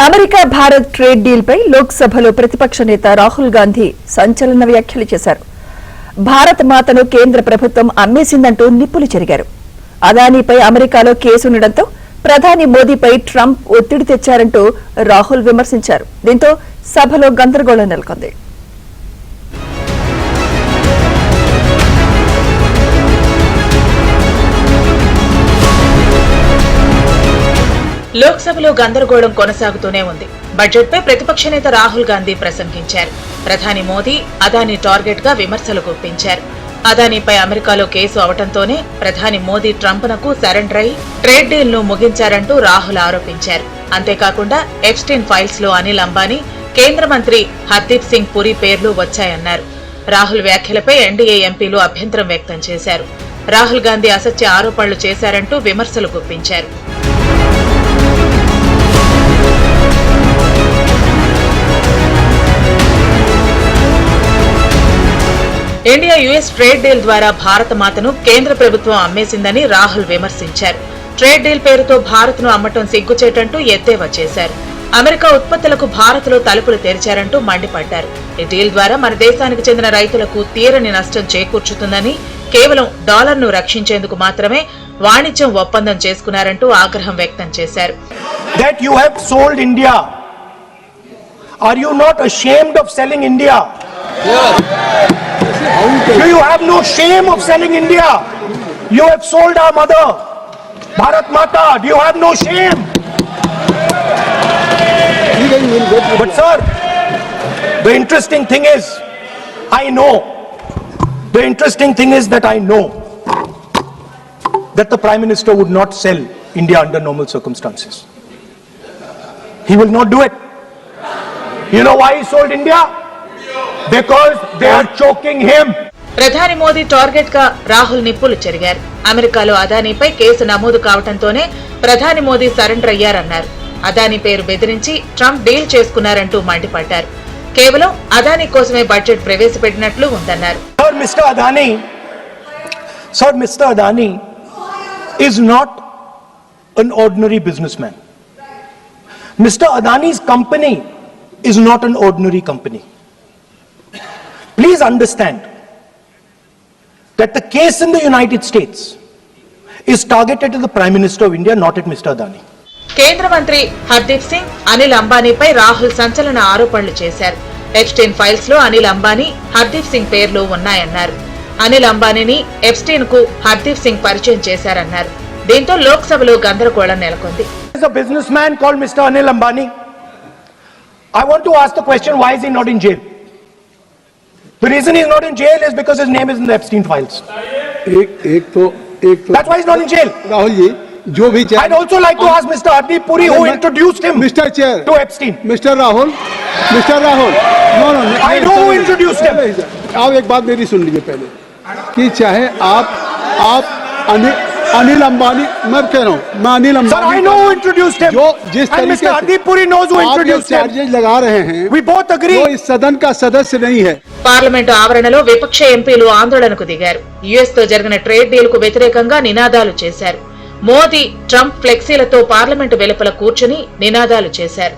America Bharat trade deal పై లోక్సభలో ప్రతిపక్ష నేత రాహుల్ గాంధీ సంచలన వ్యాఖ్యలు చేశారు. భారత మాతను కేంద్ర ప్రభుత్వం అమ్మేసిందంటూ నిప్పులు చెరిగారు. అదానీపై అమెరికాలో కేసు ఉండడంతో ప్రధాని మోదీపై ట్రంప్ ఒత్తిడి తెచ్చారంటూ రాహుల్ విమర్శించారు. దీంతో సభలో గందరగోళం నెలకొంది. లోక్సభలో గందరగోళం కొనసాగుతూనే ఉంది. బడ్జెట్ పై ప్రతిపక్ష నేత రాహుల్ గాంధీ ప్రసంగించారు. ప్రధాని మోదీ అదానీ టార్గెట్ గా విమర్శలు గుప్పించారు. అదానీపై అమెరికాలో కేసు అవడంతోనే ప్రధాని మోదీ ట్రంప్నకు సరెండర్ అయి ట్రేడ్ డీల్ ను ముగించారంటూ రాహుల్ ఆరోపించారు. అంతేకాకుండా ఎప్స్టీన్ ఫైల్స్ లో అనిల్ అంబానీ, కేంద్ర మంత్రి హర్దీప్ సింగ్ పురి పేర్లు వచ్చాయన్నారు. రాహుల్ వ్యాఖ్యలపై ఎన్డీఏ ఎంపీలు అభ్యంతరం వ్యక్తం చేశారు. రాహుల్ గాంధీ అసత్య ఆరోపణలు చేశారంటూ విమర్శలు గుప్పించారు. ఇండియా యుఎస్ ట్రేడ్ డీల్ ద్వారా భారత మాతను కేంద్ర ప్రభుత్వం అమ్మేసిందని రాహుల్ విమర్శించారు. ట్రేడ్ డీల్ పేరుతో భారత్ ను అమ్మటం సిగ్గుచేటంటూ ఎద్దేవా చేశారు. అమెరికా ఉత్పత్తులకు భారత్ లో తలుపులు తెరిచారంటూ మండిపడ్డారు. ఈ డీల్ ద్వారా మన దేశానికి చెందిన రైతులకు తీరని నష్టం చేకూర్చుతుందని, కేవలం డాలర్ను రక్షించేందుకు మాత్రమే వాణిజ్యం ఒప్పందం చేసుకున్నారంటూ ఆగ్రహం వ్యక్తం చేశారు. That you have sold India. Are you not ashamed of selling India? Do you have no shame of selling India? You have sold our mother, Bharat Mata. Do you have no shame? But sir, the interesting thing is, the interesting thing is that I know that the Prime Minister would not sell India under normal circumstances. He will not do it. You know why he sold India? Because they are choking him. ప్రధాని Modi target గా రాహుల్ నిప్పులు చెరిగారు. అమెరికాలో అదానీపై case నమోదు కావడంతోనే ప్రధాని Modi surrender అయ్యారన్నారు. Adani పేరు బెదిరించి Trump deal చేసుకున్నారంటూ మండిపడ్డారు. కేవలం అదానీ కోసమే బడ్జెట్ ప్రవేశపెట్టినట్లు ఉందన్నారు. Sir, Mr. Adani is not an ordinary businessman. Mr. Adani's company is not an ordinary company. Please understand that the case in the United States is targeted at the Prime Minister of India, not at Mr. Adani. కేంద్ర మంత్రి హర్దీప్ సింగ్, అనిల్ అంబానీపై రాహుల్ సంచలన ఆరోపణలు చేశారు. Epstein files లో అనిల్ అంబానీ, హర్దీప్ సింగ్ పేర్లు ఉన్నాయన్నారు. Anil అంబానీని Epstein కు హర్దీప్ సింగ్ పరిచయం చేశారన్నారు. దీంతో లోక్సభలో గందరగోళం నెలకొంది. There's a businessman called Mr. Anil Ambani. I want to ask the question, why is he not in jail? The reason he's not in jail is because his name is in the Epstein files. That's why he's not in jail. Rahul ji, जो भी I'd also like to ask Mr. Hardeep Puri, who introduced him Mr. Chair to Epstein. Mr. Rahul, no, I know who introduced him. आप एक बात मेरी सुन लीजिए पहले, कि चाहे आप अनिल अंबानी, मैं कह रहा हूँ, मैं Anil Ambani, Sir, I know who introduced him. जो जिस and तरीके Mr. Hardeep Puri knows who introduced him. Charges लगा रहे हैं, We both agree. वो इस सदन का सदस्य नहीं है. పార్లమెంటు ఆవరణలో విపక్ష ఎంపీలు ఆందోళనకు దిగారు. యుఎస్ తో జరిగిన ట్రేడ్ డీల్ కు వ్యతిరేకంగా నినాదాలు చేశారు. మోదీ, ట్రంప్ ఫ్లెక్సీలతో పార్లమెంటు వెలుపల కూర్చుని నినాదాలు చేశారు.